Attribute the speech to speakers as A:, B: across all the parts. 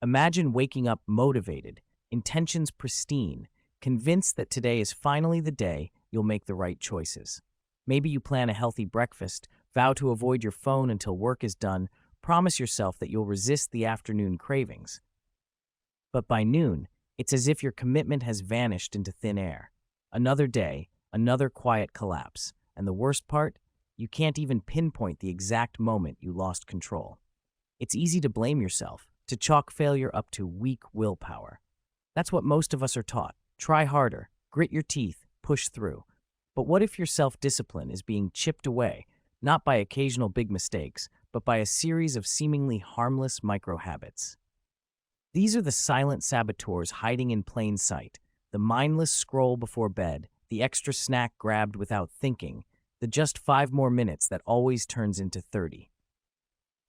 A: Imagine waking up motivated, intentions pristine, convinced that today is finally the day you'll make the right choices. Maybe you plan a healthy breakfast, vow to avoid your phone until work is done, promise yourself that you'll resist the afternoon cravings. But by noon, it's as if your commitment has vanished into thin air. Another day, another quiet collapse, and the worst part? You can't even pinpoint the exact moment you lost control. It's easy to blame yourself, to chalk failure up to weak willpower. That's what most of us are taught. Try harder, grit your teeth, push through. But what if your self-discipline is being chipped away, not by occasional big mistakes, but by a series of seemingly harmless micro-habits? These are the silent saboteurs hiding in plain sight, the mindless scroll before bed, the extra snack grabbed without thinking, the just 5 more minutes that always turns into 30.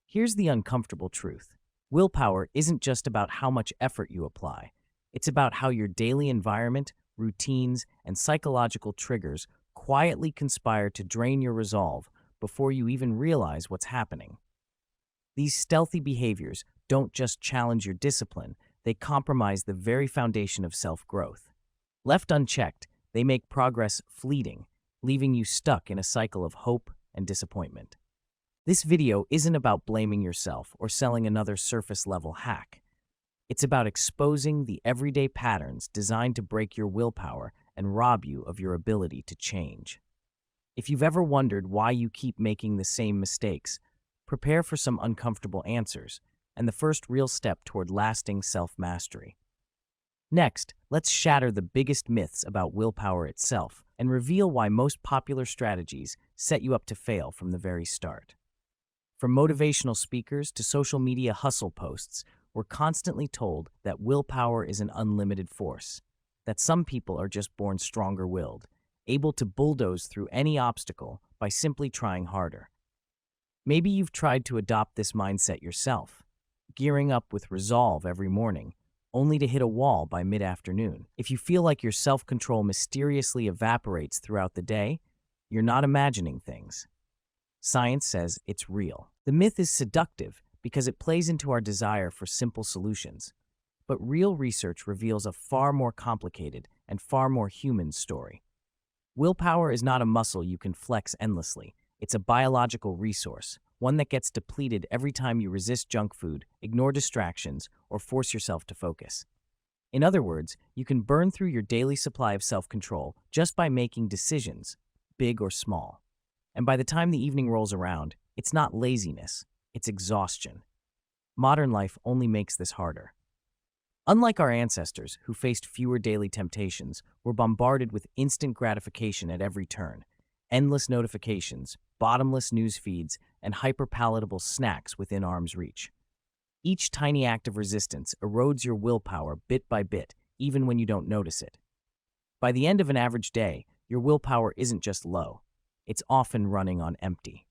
A: Here's the uncomfortable truth. Willpower isn't just about how much effort you apply. It's about how your daily environment, routines, and psychological triggers quietly conspire to drain your resolve before you even realize what's happening. These stealthy behaviors don't just challenge your discipline, they compromise the very foundation of self-growth. Left unchecked, they make progress fleeting, leaving you stuck in a cycle of hope and disappointment. This video isn't about blaming yourself or selling another surface-level hack. It's about exposing the everyday patterns designed to break your willpower and rob you of your ability to change. If you've ever wondered why you keep making the same mistakes, prepare for some uncomfortable answers and the first real step toward lasting self-mastery. Next, let's shatter the biggest myths about willpower itself and reveal why most popular strategies set you up to fail from the very start. From motivational speakers to social media hustle posts, we're constantly told that willpower is an unlimited force, that some people are just born stronger-willed, able to bulldoze through any obstacle by simply trying harder. Maybe you've tried to adopt this mindset yourself, gearing up with resolve every morning, only to hit a wall by mid-afternoon. If you feel like your self-control mysteriously evaporates throughout the day, you're not imagining things. Science says it's real. The myth is seductive because it plays into our desire for simple solutions. But real research reveals a far more complicated and far more human story. Willpower is not a muscle you can flex endlessly. It's a biological resource, one that gets depleted every time you resist junk food, ignore distractions, or force yourself to focus. In other words, you can burn through your daily supply of self-control just by making decisions, big or small. And by the time the evening rolls around, it's not laziness, it's exhaustion. Modern life only makes this harder. Unlike our ancestors, who faced fewer daily temptations, we're bombarded with instant gratification at every turn. Endless notifications, bottomless news feeds, and hyper-palatable snacks within arm's reach. Each tiny act of resistance erodes your willpower bit by bit, even when you don't notice it. By the end of an average day, your willpower isn't just low. It's often running on empty.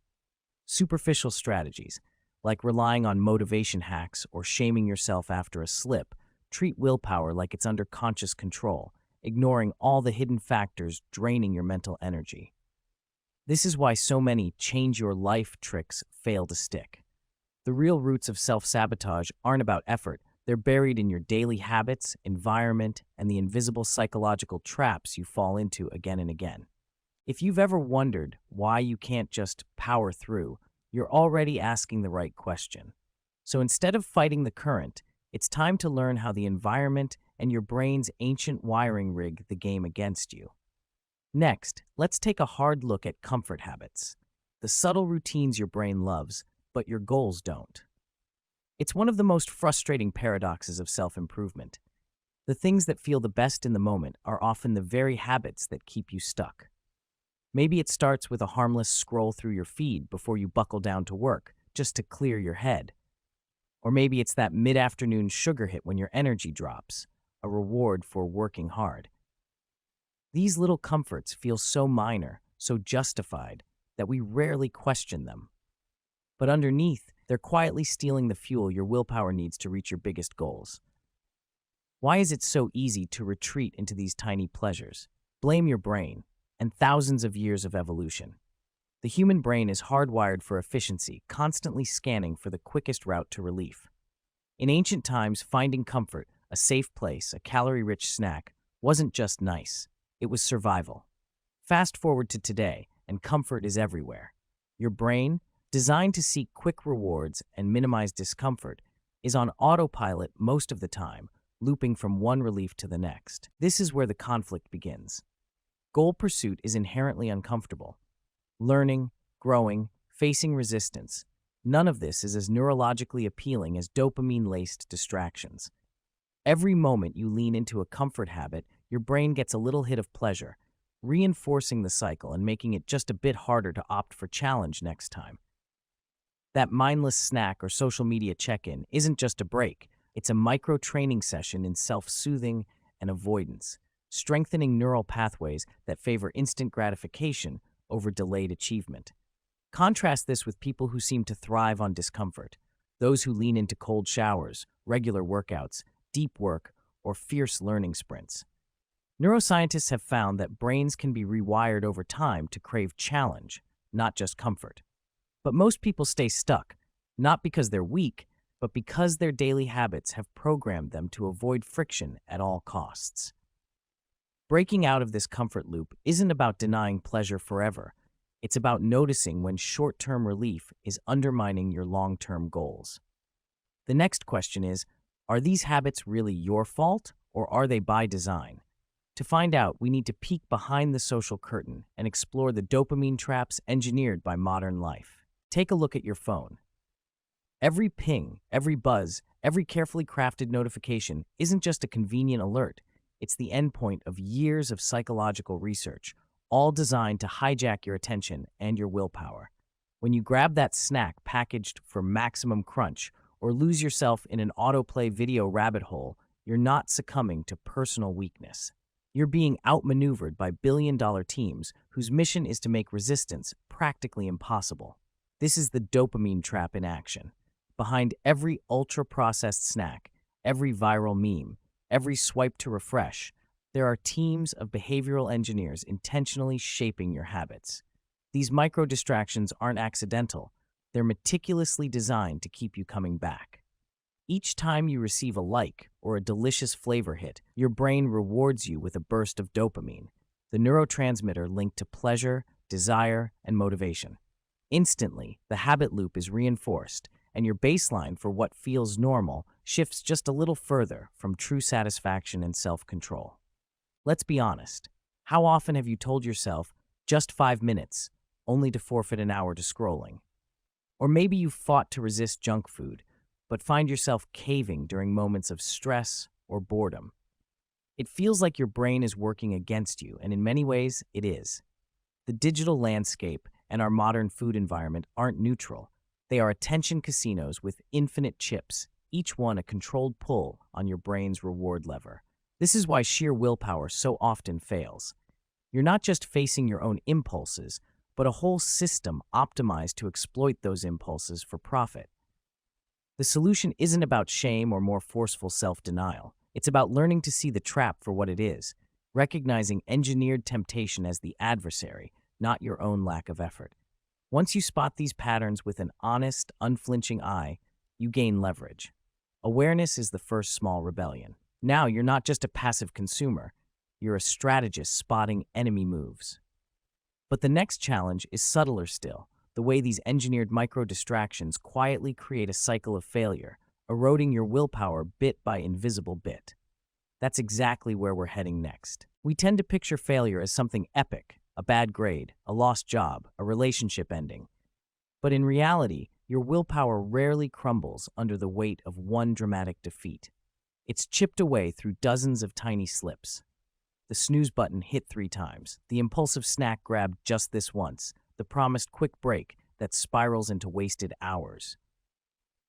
A: Superficial strategies, like relying on motivation hacks or shaming yourself after a slip, treat willpower like it's under conscious control, ignoring all the hidden factors draining your mental energy. This is why so many change-your-life tricks fail to stick. The real roots of self-sabotage aren't about effort. They're buried in your daily habits, environment, and the invisible psychological traps you fall into again and again. If you've ever wondered why you can't just power through, you're already asking the right question. So instead of fighting the current, it's time to learn how the environment and your brain's ancient wiring rig the game against you. Next, let's take a hard look at comfort habits, the subtle routines your brain loves, but your goals don't. It's one of the most frustrating paradoxes of self-improvement. The things that feel the best in the moment are often the very habits that keep you stuck. Maybe it starts with a harmless scroll through your feed before you buckle down to work, just to clear your head. Or maybe it's that mid-afternoon sugar hit when your energy drops, a reward for working hard. These little comforts feel so minor, so justified, that we rarely question them. But underneath, they're quietly stealing the fuel your willpower needs to reach your biggest goals. Why is it so easy to retreat into these tiny pleasures? Blame your brain and thousands of years of evolution. The human brain is hardwired for efficiency, constantly scanning for the quickest route to relief. In ancient times, finding comfort, a safe place, a calorie-rich snack, wasn't just nice. It was survival. Fast forward to today, and comfort is everywhere. Your brain, designed to seek quick rewards and minimize discomfort, is on autopilot most of the time, looping from one relief to the next. This is where the conflict begins. Goal pursuit is inherently uncomfortable. Learning, growing, facing resistance, none of this is as neurologically appealing as dopamine-laced distractions. Every moment you lean into a comfort habit, your brain gets a little hit of pleasure, reinforcing the cycle and making it just a bit harder to opt for challenge next time. That mindless snack or social media check-in isn't just a break, it's a micro-training session in self-soothing and avoidance, strengthening neural pathways that favor instant gratification over delayed achievement. Contrast this with people who seem to thrive on discomfort, those who lean into cold showers, regular workouts, deep work, or fierce learning sprints. Neuroscientists have found that brains can be rewired over time to crave challenge, not just comfort. But most people stay stuck, not because they're weak, but because their daily habits have programmed them to avoid friction at all costs. Breaking out of this comfort loop isn't about denying pleasure forever. It's about noticing when short-term relief is undermining your long-term goals. The next question is, are these habits really your fault, or are they by design? To find out, we need to peek behind the social curtain and explore the dopamine traps engineered by modern life. Take a look at your phone. Every ping, every buzz, every carefully crafted notification isn't just a convenient alert. It's the endpoint of years of psychological research, all designed to hijack your attention and your willpower. When you grab that snack packaged for maximum crunch or lose yourself in an autoplay video rabbit hole, you're not succumbing to personal weakness. You're being outmaneuvered by billion-dollar teams whose mission is to make resistance practically impossible. This is the dopamine trap in action. Behind every ultra-processed snack, every viral meme, every swipe to refresh, there are teams of behavioral engineers intentionally shaping your habits. These micro-distractions aren't accidental. They're meticulously designed to keep you coming back. Each time you receive a like or a delicious flavor hit, your brain rewards you with a burst of dopamine, the neurotransmitter linked to pleasure, desire, and motivation. Instantly, the habit loop is reinforced, and your baseline for what feels normal shifts just a little further from true satisfaction and self-control. Let's be honest. How often have you told yourself, just 5 minutes, only to forfeit an hour to scrolling? Or maybe you fought to resist junk food, but find yourself caving during moments of stress or boredom. It feels like your brain is working against you, and in many ways, it is. The digital landscape and our modern food environment aren't neutral. They are attention casinos with infinite chips, each one a controlled pull on your brain's reward lever. This is why sheer willpower so often fails. You're not just facing your own impulses, but a whole system optimized to exploit those impulses for profit. The solution isn't about shame or more forceful self-denial. It's about learning to see the trap for what it is, recognizing engineered temptation as the adversary, not your own lack of effort. Once you spot these patterns with an honest, unflinching eye, you gain leverage. Awareness is the first small rebellion. Now you're not just a passive consumer, you're a strategist spotting enemy moves. But the next challenge is subtler still, the way these engineered micro-distractions quietly create a cycle of failure, eroding your willpower bit by invisible bit. That's exactly where we're heading next. We tend to picture failure as something epic, a bad grade, a lost job, a relationship ending. But in reality, your willpower rarely crumbles under the weight of one dramatic defeat. It's chipped away through dozens of tiny slips. The snooze button hit 3 times, the impulsive snack grabbed just this once, the promised quick break that spirals into wasted hours.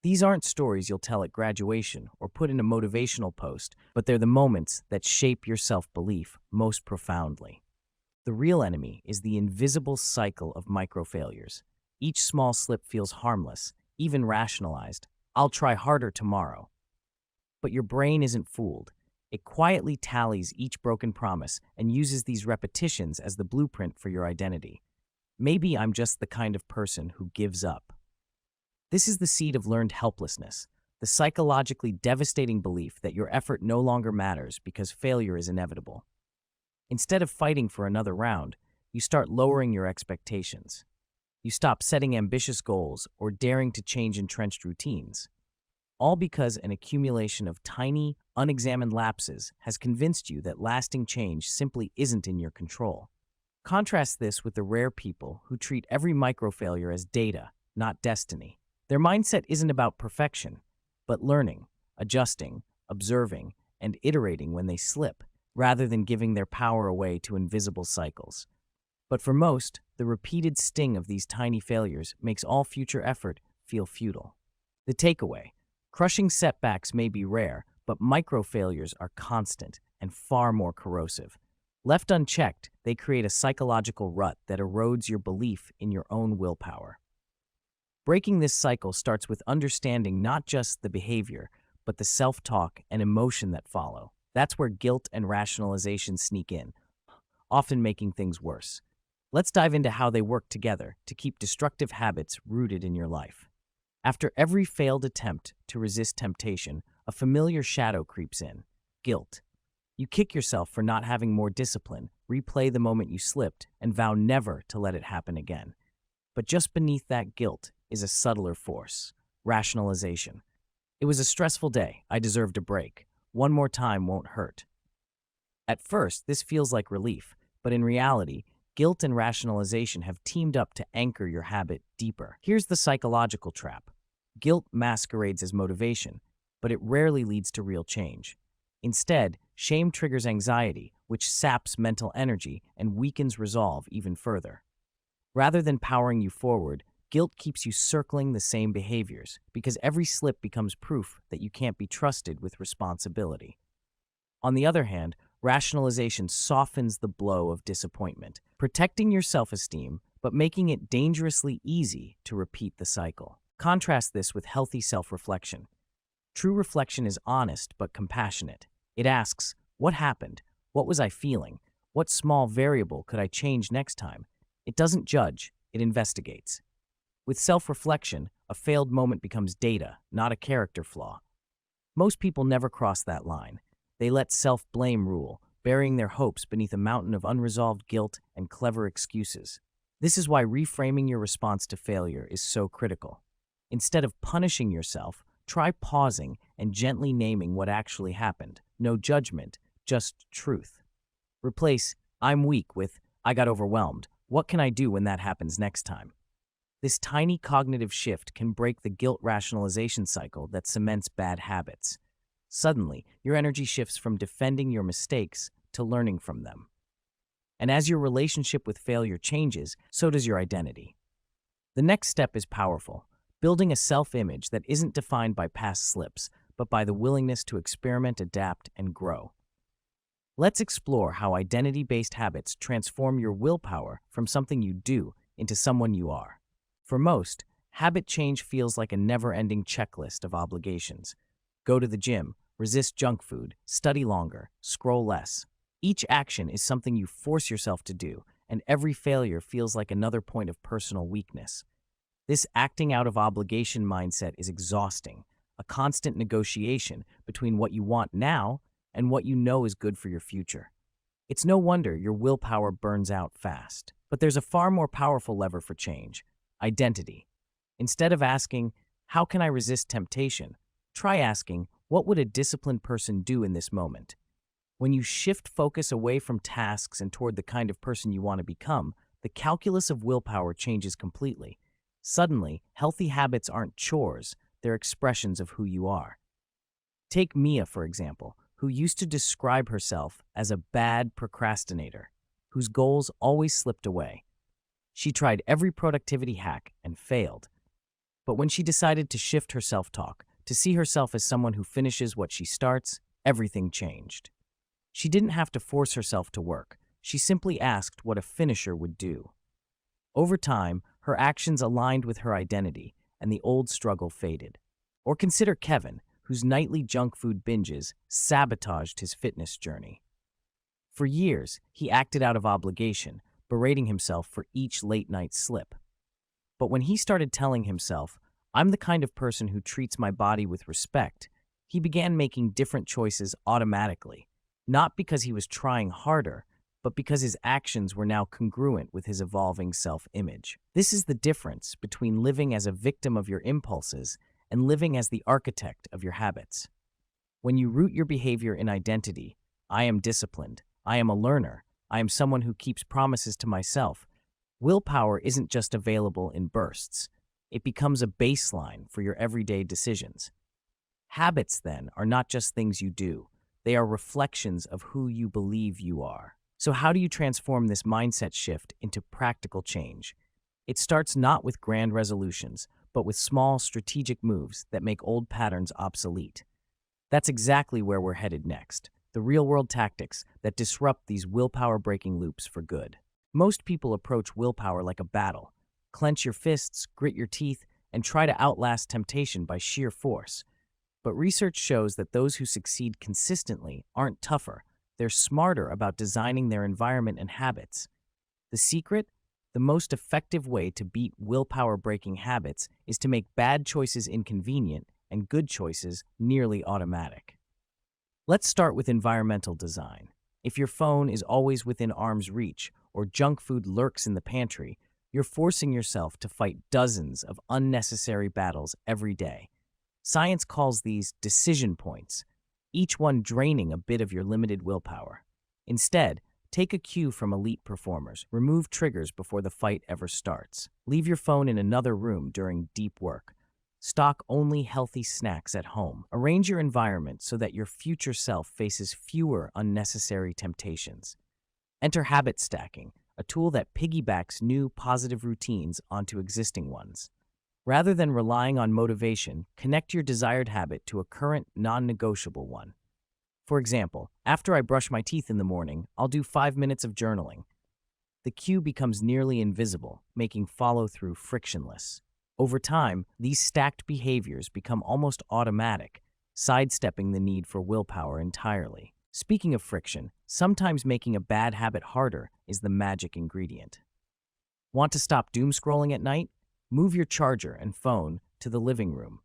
A: These aren't stories you'll tell at graduation or put in a motivational post, but they're the moments that shape your self-belief most profoundly. The real enemy is the invisible cycle of micro-failures. Each small slip feels harmless, even rationalized. I'll try harder tomorrow. But your brain isn't fooled. It quietly tallies each broken promise and uses these repetitions as the blueprint for your identity. Maybe I'm just the kind of person who gives up. This is the seed of learned helplessness, the psychologically devastating belief that your effort no longer matters because failure is inevitable. Instead of fighting for another round, you start lowering your expectations. You stop setting ambitious goals or daring to change entrenched routines, all because an accumulation of tiny, unexamined lapses has convinced you that lasting change simply isn't in your control. Contrast this with the rare people who treat every microfailure as data, not destiny. Their mindset isn't about perfection, but learning, adjusting, observing, and iterating when they slip, rather than giving their power away to invisible cycles. But for most, the repeated sting of these tiny failures makes all future effort feel futile. The takeaway: crushing setbacks may be rare, but microfailures are constant and far more corrosive. Left unchecked, they create a psychological rut that erodes your belief in your own willpower. Breaking this cycle starts with understanding not just the behavior, but the self-talk and emotion that follow. That's where guilt and rationalization sneak in, often making things worse. Let's dive into how they work together to keep destructive habits rooted in your life. After every failed attempt to resist temptation, a familiar shadow creeps in: guilt. You kick yourself for not having more discipline, replay the moment you slipped, and vow never to let it happen again. But just beneath that guilt is a subtler force: rationalization. It was a stressful day. I deserved a break. One more time won't hurt. At first, this feels like relief, but in reality, guilt and rationalization have teamed up to anchor your habit deeper. Here's the psychological trap. Guilt masquerades as motivation, but it rarely leads to real change. Instead, shame triggers anxiety, which saps mental energy and weakens resolve even further. Rather than powering you forward, guilt keeps you circling the same behaviors, because every slip becomes proof that you can't be trusted with responsibility. On the other hand, rationalization softens the blow of disappointment, protecting your self-esteem but making it dangerously easy to repeat the cycle. Contrast this with healthy self-reflection. True reflection is honest but compassionate. It asks, what happened? What was I feeling? What small variable could I change next time? It doesn't judge, it investigates. With self-reflection, a failed moment becomes data, not a character flaw. Most people never cross that line. They let self-blame rule, burying their hopes beneath a mountain of unresolved guilt and clever excuses. This is why reframing your response to failure is so critical. Instead of punishing yourself, try pausing and gently naming what actually happened. No judgment, just truth. Replace "I'm weak" with "I got overwhelmed. What can I do when that happens next time?" This tiny cognitive shift can break the guilt rationalization cycle that cements bad habits. Suddenly, your energy shifts from defending your mistakes to learning from them. And as your relationship with failure changes, so does your identity. The next step is powerful: building a self-image that isn't defined by past slips, but by the willingness to experiment, adapt, and grow. Let's explore how identity-based habits transform your willpower from something you do into someone you are. For most, habit change feels like a never-ending checklist of obligations. Go to the gym, resist junk food, study longer, scroll less. Each action is something you force yourself to do, and every failure feels like another point of personal weakness. This acting out of obligation mindset is exhausting, a constant negotiation between what you want now and what you know is good for your future. It's no wonder your willpower burns out fast. But there's a far more powerful lever for change: identity. Instead of asking, "How can I resist temptation?" try asking, "What would a disciplined person do in this moment?" When you shift focus away from tasks and toward the kind of person you want to become, the calculus of willpower changes completely. Suddenly, healthy habits aren't chores, they're expressions of who you are. Take Mia, for example, who used to describe herself as a bad procrastinator, whose goals always slipped away. She tried every productivity hack and failed. But when she decided to shift her self-talk, to see herself as someone who finishes what she starts, everything changed. She didn't have to force herself to work. She simply asked what a finisher would do. Over time, her actions aligned with her identity, and the old struggle faded. Or consider Kevin, whose nightly junk food binges sabotaged his fitness journey. For years, he acted out of obligation, berating himself for each late-night slip. But when he started telling himself, I'm the kind of person who treats my body with respect. He began making different choices automatically, not because he was trying harder, but because his actions were now congruent with his evolving self-image. This is the difference between living as a victim of your impulses and living as the architect of your habits. When you root your behavior in identity, I am disciplined, I am a learner, I am someone who keeps promises to myself, willpower isn't just available in bursts. It becomes a baseline for your everyday decisions. Habits, then, are not just things you do. They are reflections of who you believe you are. So how do you transform this mindset shift into practical change? It starts not with grand resolutions, but with small, strategic moves that make old patterns obsolete. That's exactly where we're headed next, the real-world tactics that disrupt these willpower-breaking loops for good. Most people approach willpower like a battle. Clench your fists, grit your teeth, and try to outlast temptation by sheer force. But research shows that those who succeed consistently aren't tougher. They're smarter about designing their environment and habits. The secret? The most effective way to beat willpower-breaking habits is to make bad choices inconvenient and good choices nearly automatic. Let's start with environmental design. If your phone is always within arm's reach or junk food lurks in the pantry, you're forcing yourself to fight dozens of unnecessary battles every day. Science calls these decision points, each one draining a bit of your limited willpower. Instead, take a cue from elite performers. Remove triggers before the fight ever starts. Leave your phone in another room during deep work. Stock only healthy snacks at home. Arrange your environment so that your future self faces fewer unnecessary temptations. Enter habit stacking, a tool that piggybacks new positive routines onto existing ones. Rather than relying on motivation, connect your desired habit to a current, non-negotiable one. For example, after I brush my teeth in the morning, I'll do 5 minutes of journaling. The cue becomes nearly invisible, making follow-through frictionless. Over time, these stacked behaviors become almost automatic, sidestepping the need for willpower entirely. Speaking of friction, sometimes making a bad habit harder is the magic ingredient. Want to stop doom scrolling at night? Move your charger and phone to the living room.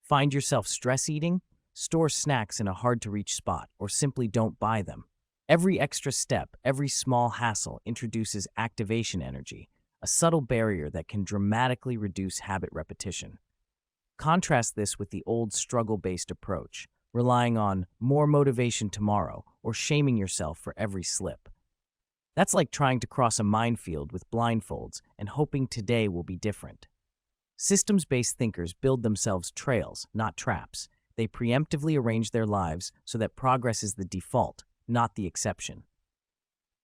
A: Find yourself stress eating? Store snacks in a hard-to-reach spot, or simply don't buy them. Every extra step, every small hassle introduces activation energy, a subtle barrier that can dramatically reduce habit repetition. Contrast this with the old struggle-based approach, relying on more motivation tomorrow or shaming yourself for every slip. That's like trying to cross a minefield with blindfolds and hoping today will be different. Systems-based thinkers build themselves trails, not traps. They preemptively arrange their lives so that progress is the default, not the exception.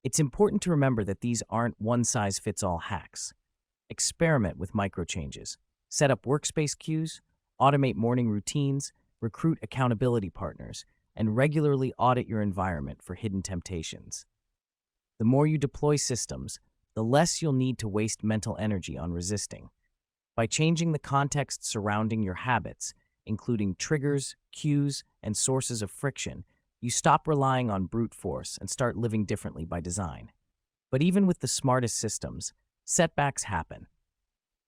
A: It's important to remember that these aren't one-size-fits-all hacks. Experiment with micro-changes. Set up workspace cues, automate morning routines, recruit accountability partners, and regularly audit your environment for hidden temptations. The more you deploy systems, the less you'll need to waste mental energy on resisting. By changing the context surrounding your habits, including triggers, cues, and sources of friction, you stop relying on brute force and start living differently by design. But even with the smartest systems, setbacks happen.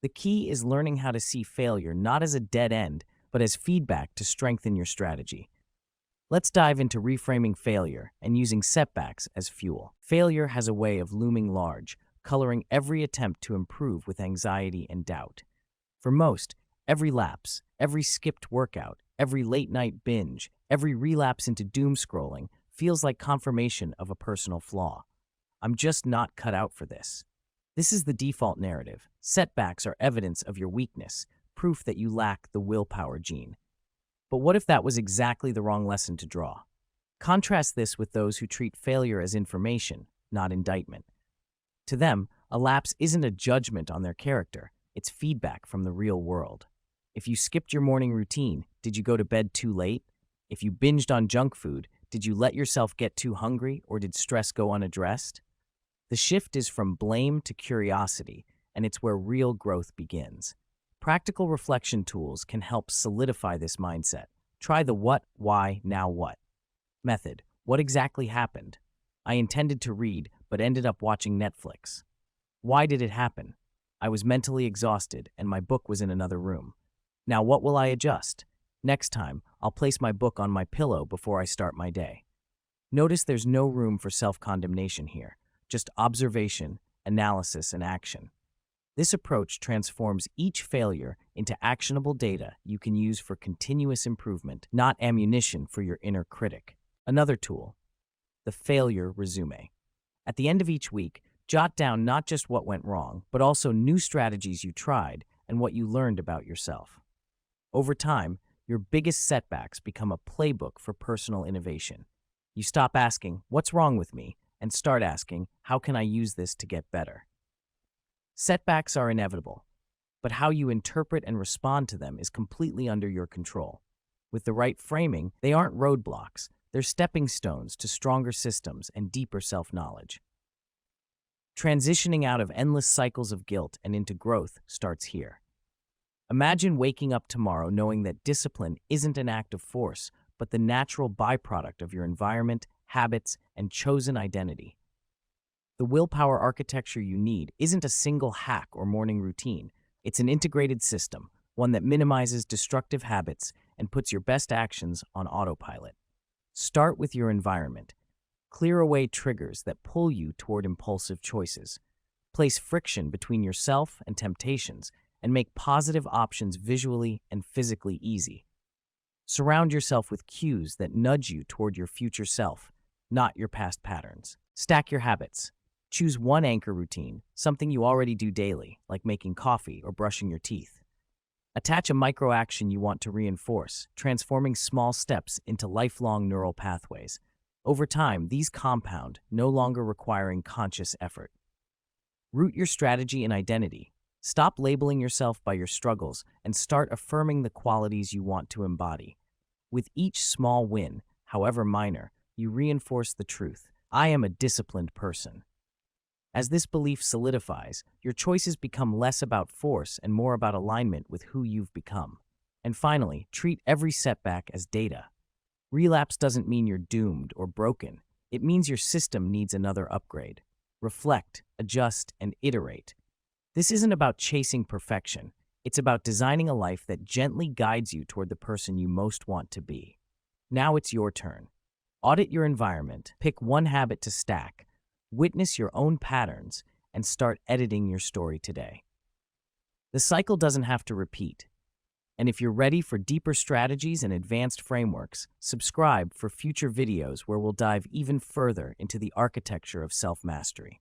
A: The key is learning how to see failure not as a dead end, but as feedback to strengthen your strategy. Let's dive into reframing failure and using setbacks as fuel. Failure has a way of looming large, coloring every attempt to improve with anxiety and doubt. For most, every lapse, every skipped workout, every late-night binge, every relapse into doom scrolling feels like confirmation of a personal flaw. I'm just not cut out for this. This is the default narrative. Setbacks are evidence of your weakness, proof that you lack the willpower gene. But what if that was exactly the wrong lesson to draw? Contrast this with those who treat failure as information, not indictment. To them, a lapse isn't a judgment on their character, it's feedback from the real world. If you skipped your morning routine, did you go to bed too late? If you binged on junk food, did you let yourself get too hungry, or did stress go unaddressed? The shift is from blame to curiosity, and it's where real growth begins. Practical reflection tools can help solidify this mindset. Try the what, why, now what method. What exactly happened? I intended to read, but ended up watching Netflix. Why did it happen? I was mentally exhausted, and my book was in another room. Now, what will I adjust? Next time, I'll place my book on my pillow before I start my day. Notice there's no room for self-condemnation here, just observation, analysis, and action. This approach transforms each failure into actionable data you can use for continuous improvement, not ammunition for your inner critic. Another tool, the failure resume. At the end of each week, jot down not just what went wrong, but also new strategies you tried and what you learned about yourself. Over time, your biggest setbacks become a playbook for personal innovation. You stop asking, "What's wrong with me?" and start asking, "How can I use this to get better?" Setbacks are inevitable, but how you interpret and respond to them is completely under your control. With the right framing, they aren't roadblocks, they're stepping stones to stronger systems and deeper self-knowledge. Transitioning out of endless cycles of guilt and into growth starts here. Imagine waking up tomorrow knowing that discipline isn't an act of force, but the natural byproduct of your environment, habits, and chosen identity. The willpower architecture you need isn't a single hack or morning routine. It's an integrated system, one that minimizes destructive habits and puts your best actions on autopilot. Start with your environment. Clear away triggers that pull you toward impulsive choices. Place friction between yourself and temptations, and make positive options visually and physically easy. Surround yourself with cues that nudge you toward your future self, not your past patterns. Stack your habits. Choose one anchor routine, something you already do daily, like making coffee or brushing your teeth. Attach a micro-action you want to reinforce, transforming small steps into lifelong neural pathways. Over time, these compound, no longer requiring conscious effort. Root your strategy in identity. Stop labeling yourself by your struggles and start affirming the qualities you want to embody. With each small win, however minor, you reinforce the truth: I am a disciplined person. As this belief solidifies, your choices become less about force and more about alignment with who you've become. And finally, treat every setback as data. Relapse doesn't mean you're doomed or broken. It means your system needs another upgrade. Reflect, adjust, and iterate. This isn't about chasing perfection. It's about designing a life that gently guides you toward the person you most want to be. Now it's your turn. Audit your environment, pick one habit to stack, witness your own patterns, and start editing your story today. The cycle doesn't have to repeat. And if you're ready for deeper strategies and advanced frameworks, subscribe for future videos where we'll dive even further into the architecture of self-mastery.